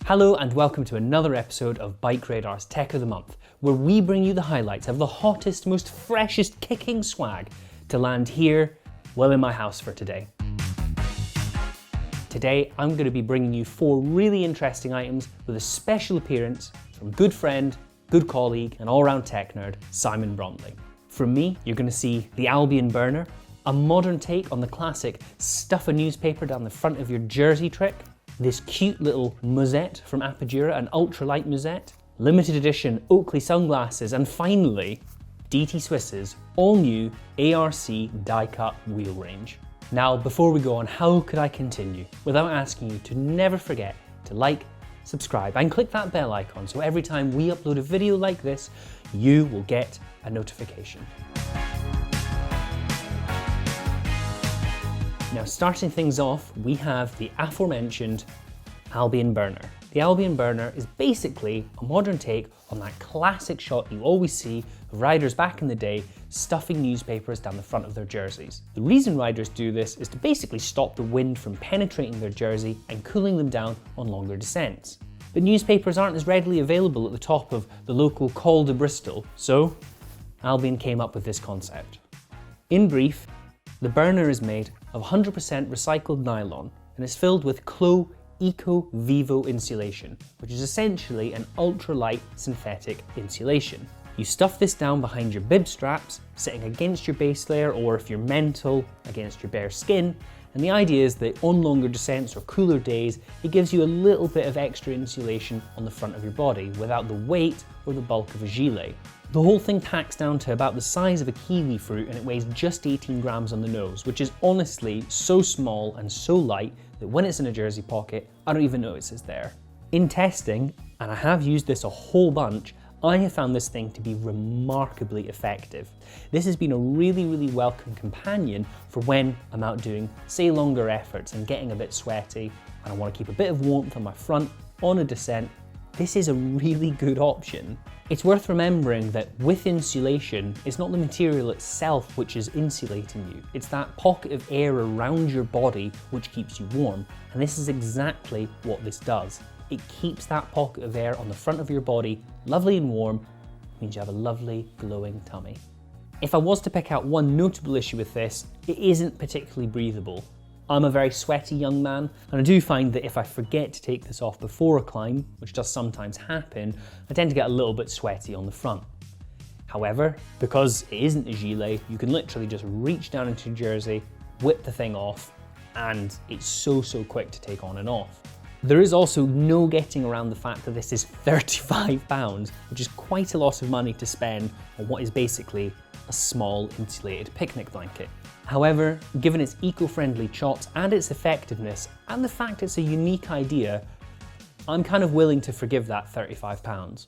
Hello and welcome to another episode of BikeRadar's Tech of the Month, where we bring you the highlights of the hottest, most freshest kicking swag to land here, well, in my house for today. Today, I'm going to be bringing you 4 really interesting items with a special appearance from good friend, good colleague, and all-round tech nerd, Simon Bromley. From me, you're going to see the Albion Burner, a modern take on the classic stuff a newspaper down the front of your jersey trick, this cute little musette from Apidura, an ultralight musette, limited edition Oakley sunglasses, and finally, DT Swiss's all-new ARC die-cut wheel range. Now, before we go on, how could I continue without asking you to never forget to like, subscribe, and click that bell icon so every time we upload a video like this, you will get a notification. Now, starting things off, we have the aforementioned Albion Burner. The Albion Burner is basically a modern take on that classic shot you always see of riders back in the day stuffing newspapers down the front of their jerseys. The reason riders do this is to basically stop the wind from penetrating their jersey and cooling them down on longer descents. But newspapers aren't as readily available at the top of the local Col de Bristol, so Albion came up with this concept. In brief, the burner is made of 100% recycled nylon and is filled with Clo Eco Vivo insulation, which is essentially an ultralight synthetic insulation. You stuff this down behind your bib straps, sitting against your base layer, or if you're mental, against your bare skin, and the idea is that on longer descents or cooler days, it gives you a little bit of extra insulation on the front of your body without the weight or the bulk of a gilet. The whole thing packs down to about the size of a kiwi fruit and it weighs just 18 grams on the nose, which is honestly so small and so light that when it's in a jersey pocket, I don't even notice it's there. In testing, and I have used this a whole bunch, I have found this thing to be remarkably effective. This has been a really welcome companion for when I'm out doing, say, longer efforts and getting a bit sweaty and I want to keep a bit of warmth on my front on a descent. This is a really good option. It's worth remembering that with insulation, it's not the material itself which is insulating you, it's that pocket of air around your body which keeps you warm, and this is exactly what this does. It keeps that pocket of air on the front of your body lovely and warm, means you have a lovely glowing tummy. If I was to pick out one notable issue with this, it isn't particularly breathable. I'm a very sweaty young man, and I do find that if I forget to take this off before a climb, which does sometimes happen, I tend to get a little bit sweaty on the front. However, because it isn't a gilet, you can literally just reach down into your jersey, whip the thing off, and it's so quick to take on and off. There is also no getting around the fact that this is £35, which is quite a lot of money to spend on what is basically a small insulated picnic blanket. However, given its eco-friendly shots and its effectiveness, and the fact it's a unique idea, I'm kind of willing to forgive that £35.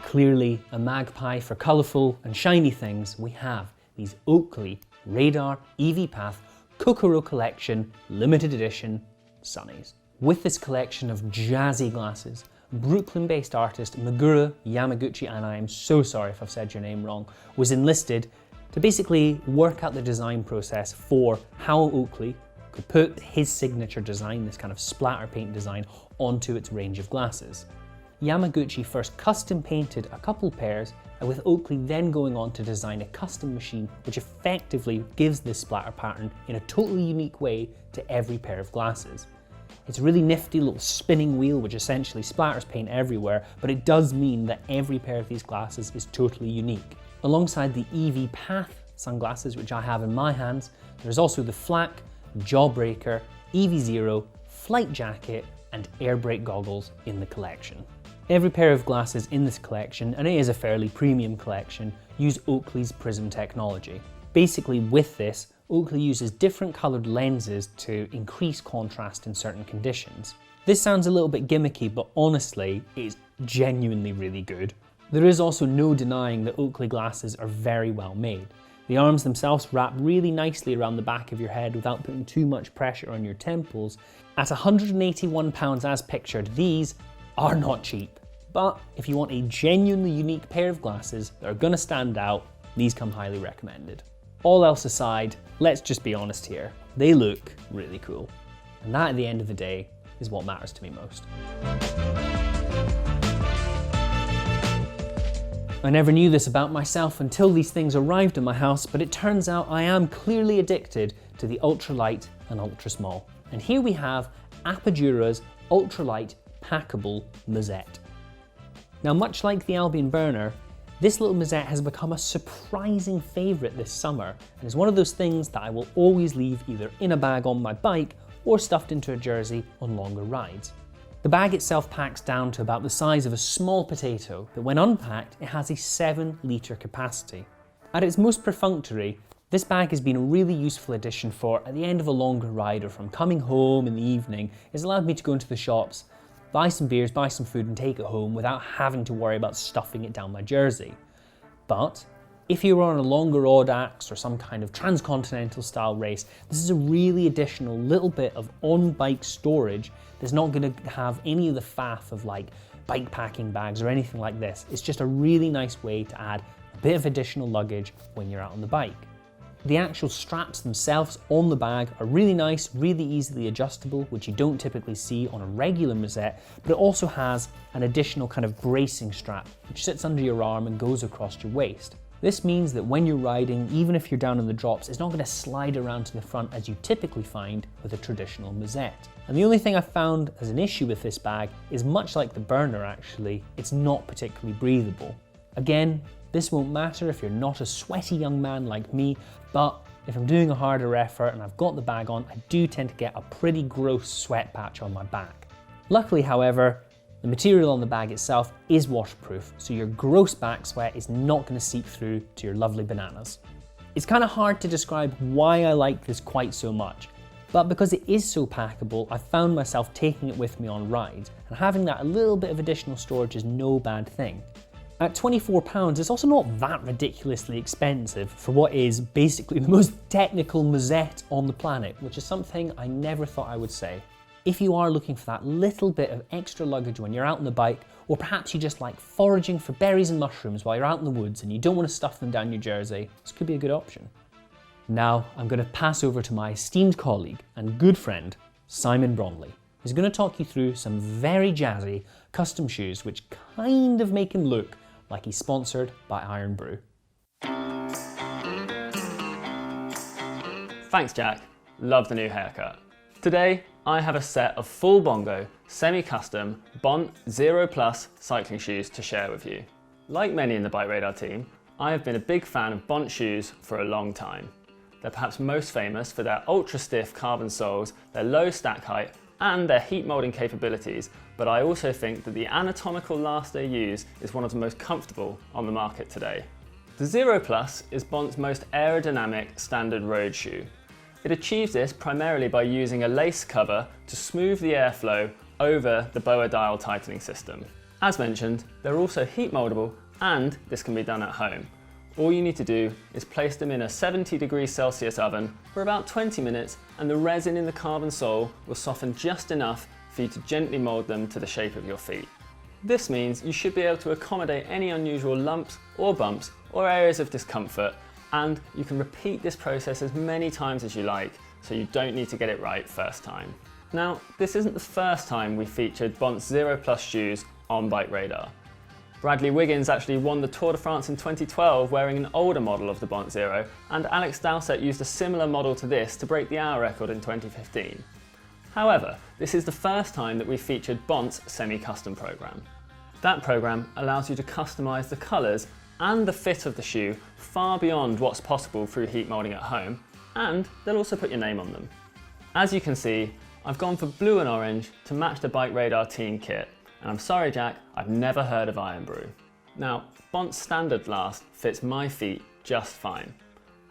Clearly a magpie for colourful and shiny things, we have these Oakley Radar EV Path Kokoro Collection limited edition sunnies. With this collection of jazzy glasses, Brooklyn-based artist Meguro Yamaguchi, and I am so sorry if I've said your name wrong, was enlisted to basically work out the design process for how Oakley could put his signature design, this kind of splatter paint design, onto its range of glasses. Yamaguchi first custom painted a couple pairs, and with Oakley then going on to design a custom machine which effectively gives this splatter pattern in a totally unique way to every pair of glasses. It's a really nifty little spinning wheel which essentially splatters paint everywhere, but it does mean that every pair of these glasses is totally unique. Alongside the EV Path sunglasses, which I have in my hands, there's also the Flak, Jawbreaker, EV0, Flight Jacket, and Air Brake goggles in the collection. Every pair of glasses in this collection, and it is a fairly premium collection, use Oakley's prism technology. Basically with this, Oakley uses different coloured lenses to increase contrast in certain conditions. This sounds a little bit gimmicky, but honestly, it is genuinely really good. There is also no denying that Oakley glasses are very well made. The arms themselves wrap really nicely around the back of your head without putting too much pressure on your temples. At £181 as pictured, these are not cheap. But if you want a genuinely unique pair of glasses that are going to stand out, these come highly recommended. All else aside, let's just be honest here, they look really cool. And that, at the end of the day, is what matters to me most. I never knew this about myself until these things arrived in my house, but it turns out I am clearly addicted to the ultralight and ultra small. And here we have Apidura's ultralight packable musette. Now, much like the Albion Burner, this little musette has become a surprising favourite this summer, and is one of those things that I will always leave either in a bag on my bike or stuffed into a jersey on longer rides. The bag itself packs down to about the size of a small potato, but when unpacked, it has a 7-litre capacity. At its most perfunctory, this bag has been a really useful addition for at the end of a longer ride or from coming home in the evening. It's allowed me to go into the shops, buy some beers, buy some food and take it home without having to worry about stuffing it down my jersey. But if you're on a longer Audax or some kind of transcontinental style race, this is a really additional little bit of on-bike storage that's not going to have any of the faff of like bike packing bags or anything like this. It's just a really nice way to add a bit of additional luggage when you're out on the bike. The actual straps themselves on the bag are really nice, really easily adjustable, which you don't typically see on a regular musette, but it also has an additional kind of bracing strap, which sits under your arm and goes across your waist. This means that when you're riding, even if you're down in the drops, it's not going to slide around to the front as you typically find with a traditional musette. And the only thing I've found as an issue with this bag is, much like the Burner actually, it's not particularly breathable. Again, this won't matter if you're not a sweaty young man like me, but if I'm doing a harder effort and I've got the bag on, I do tend to get a pretty gross sweat patch on my back. Luckily, however, the material on the bag itself is waterproof, so your gross back sweat is not going to seep through to your lovely bananas. It's kind of hard to describe why I like this quite so much, but because it is so packable, I found myself taking it with me on rides, and having that a little bit of additional storage is no bad thing. At £24, it's also not that ridiculously expensive for what is basically the most technical musette on the planet, which is something I never thought I would say. If you are looking for that little bit of extra luggage when you're out on the bike, or perhaps you just like foraging for berries and mushrooms while you're out in the woods and you don't want to stuff them down your jersey, this could be a good option. Now I'm going to pass over to my esteemed colleague and good friend, Simon Bromley, who's going to talk you through some very jazzy custom shoes which kind of make him look like he's sponsored by Iron Brew. Thanks, Jack. Love the new haircut. Today, I have a set of full bongo, semi-custom Bont 0 Plus cycling shoes to share with you. Like many in the BikeRadar team, I have been a big fan of Bont shoes for a long time. They're perhaps most famous for their ultra-stiff carbon soles, their low stack height, and their heat molding capabilities, but I also think that the anatomical last they use is one of the most comfortable on the market today. The 0 Plus is Bont's most aerodynamic standard road shoe. It achieves this primarily by using a lace cover to smooth the airflow over the BOA dial tightening system. As mentioned, they're also heat moldable, and this can be done at home. All you need to do is place them in a 70 degrees Celsius oven for about 20 minutes, and the resin in the carbon sole will soften just enough for you to gently mold them to the shape of your feet. This means you should be able to accommodate any unusual lumps or bumps or areas of discomfort, and you can repeat this process as many times as you like, so you don't need to get it right first time. Now, this isn't the first time we featured Bont's 0 Plus shoes on BikeRadar. Bradley Wiggins actually won the Tour de France in 2012 wearing an older model of the Bont 0, and Alex Dowsett used a similar model to this to break the hour record in 2015. However, this is the first time that we've featured Bont's semi-custom program. That program allows you to customize the colors and the fit of the shoe far beyond what's possible through heat molding at home, and they'll also put your name on them. As you can see, I've gone for blue and orange to match the BikeRadar team kit, and I'm sorry Jack, I've never heard of Iron Brew. Now, Bont's standard last fits my feet just fine.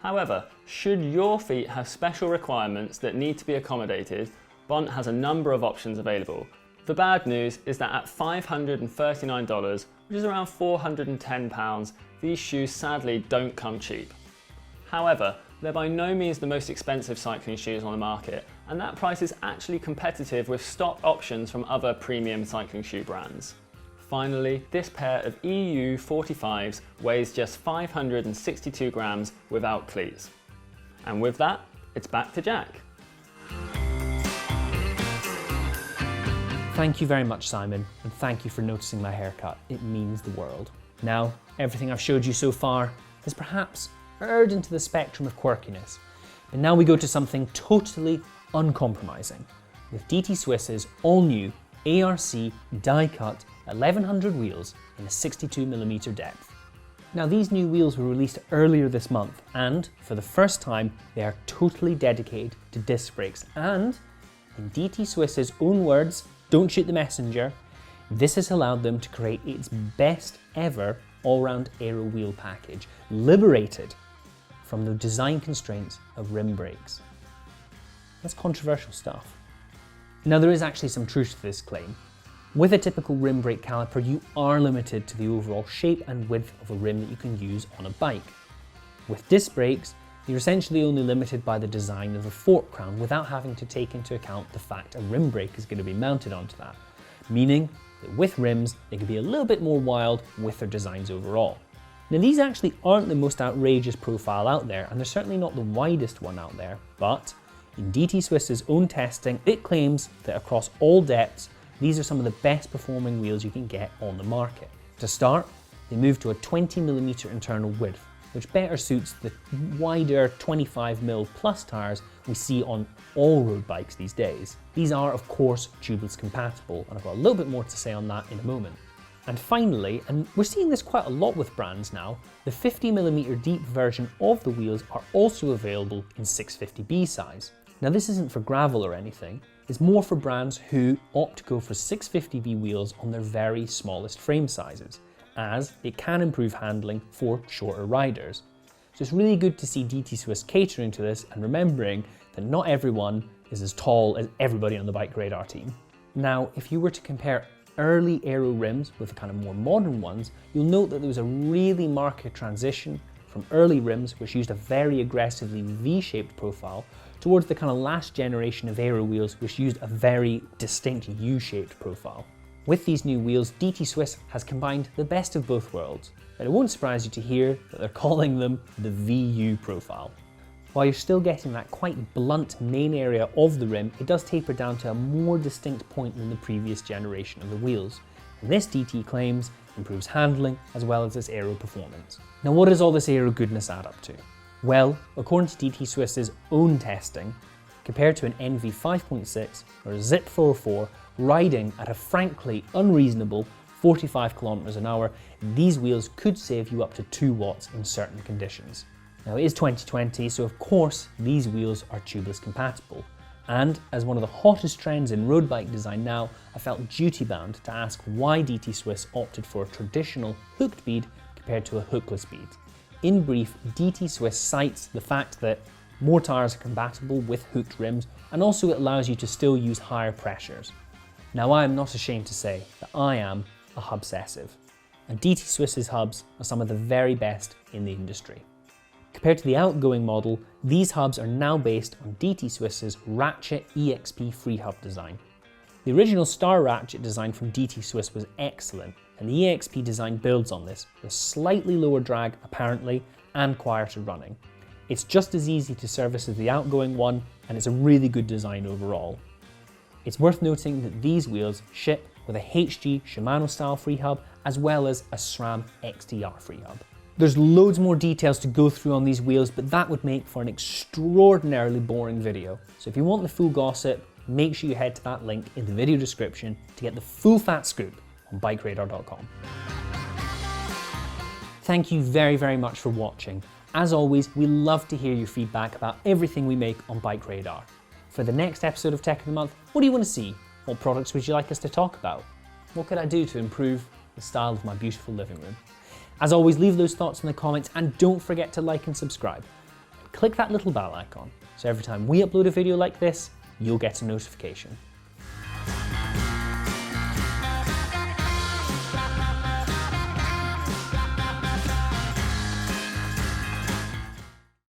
However, should your feet have special requirements that need to be accommodated, Bont has a number of options available. The bad news is that at $539, which is around £410, these shoes sadly don't come cheap. However, they're by no means the most expensive cycling shoes on the market, and that price is actually competitive with stock options from other premium cycling shoe brands. Finally, this pair of EP04s weighs just 562 grams without cleats. And with that, it's back to Jack. Thank you very much, Simon, and thank you for noticing my haircut. It means the world. Now, everything I've showed you so far is perhaps erred into the spectrum of quirkiness, but now we go to something totally uncompromising, with DT Swiss's all-new ARC die-cut 1100 wheels in a 62mm depth. Now, these new wheels were released earlier this month, and for the first time they are totally dedicated to disc brakes, and in DT Swiss's own words, don't shoot the messenger, this has allowed them to create its best ever all-round Aero wheel package, liberated from the design constraints of rim brakes. That's controversial stuff. Now, there is actually some truth to this claim. With a typical rim brake caliper, you are limited to the overall shape and width of a rim that you can use on a bike. With disc brakes, you're essentially only limited by the design of the fork crown without having to take into account the fact a rim brake is going to be mounted onto that, meaning that with rims, they can be a little bit more wild with their designs overall. Now, these actually aren't the most outrageous profile out there, and they're certainly not the widest one out there, but in DT Swiss's own testing, it claims that across all depths, these are some of the best performing wheels you can get on the market. To start, they move to a 20mm internal width, which better suits the wider 25mm plus tires we see on all road bikes these days. These are, of course, tubeless compatible, and I've got a little bit more to say on that in a moment. And finally, and we're seeing this quite a lot with brands now, the 50mm deep version of the wheels are also available in 650B size. Now, this isn't for gravel or anything, it's more for brands who opt to go for 650B wheels on their very smallest frame sizes, as it can improve handling for shorter riders. So it's really good to see DT Swiss catering to this and remembering that not everyone is as tall as everybody on the BikeRadar team. Now, if you were to compare early Aero rims with the kind of more modern ones, you'll note that there was a really marked transition from early rims, which used a very aggressively V-shaped profile, towards the kind of last generation of Aero wheels, which used a very distinct U-shaped profile. With these new wheels, DT Swiss has combined the best of both worlds, and it won't surprise you to hear that they're calling them the VU profile. While you're still getting that quite blunt main area of the rim, it does taper down to a more distinct point than the previous generation of the wheels. And this DT claims improves handling as well as its Aero performance. Now, what does all this Aero goodness add up to? Well, according to DT Swiss's own testing, compared to an NV 5.6 or a ZIP 404 riding at a frankly unreasonable 45 kilometers an hour, these wheels could save you up to 2 watts in certain conditions. Now, it is 2020, so of course these wheels are tubeless compatible. And as one of the hottest trends in road bike design now, I felt duty bound to ask why DT Swiss opted for a traditional hooked bead compared to a hookless bead. In brief, DT Swiss cites the fact that more tires are compatible with hooked rims, and also it allows you to still use higher pressures. Now, I am not ashamed to say that I am a hubsessive, and DT Swiss's hubs are some of the very best in the industry. Compared to the outgoing model, these hubs are now based on DT Swiss's Ratchet EXP free hub design. The original Star Ratchet design from DT Swiss was excellent, and the EXP design builds on this, with slightly lower drag apparently and quieter running. It's just as easy to service as the outgoing one, and it's a really good design overall. It's worth noting that these wheels ship with a HG Shimano style free hub as well as a SRAM XTR free hub. There's loads more details to go through on these wheels, but that would make for an extraordinarily boring video. So if you want the full gossip, make sure you head to that link in the video description to get the full fat scoop on BikeRadar.com. Thank you very, very much for watching. As always, we love to hear your feedback about everything we make on BikeRadar. For the next episode of Tech of the Month, what do you want to see? What products would you like us to talk about? What could I do to improve the style of my beautiful living room? As always, leave those thoughts in the comments and don't forget to like and subscribe. Click that little bell icon so every time we upload a video like this, you'll get a notification.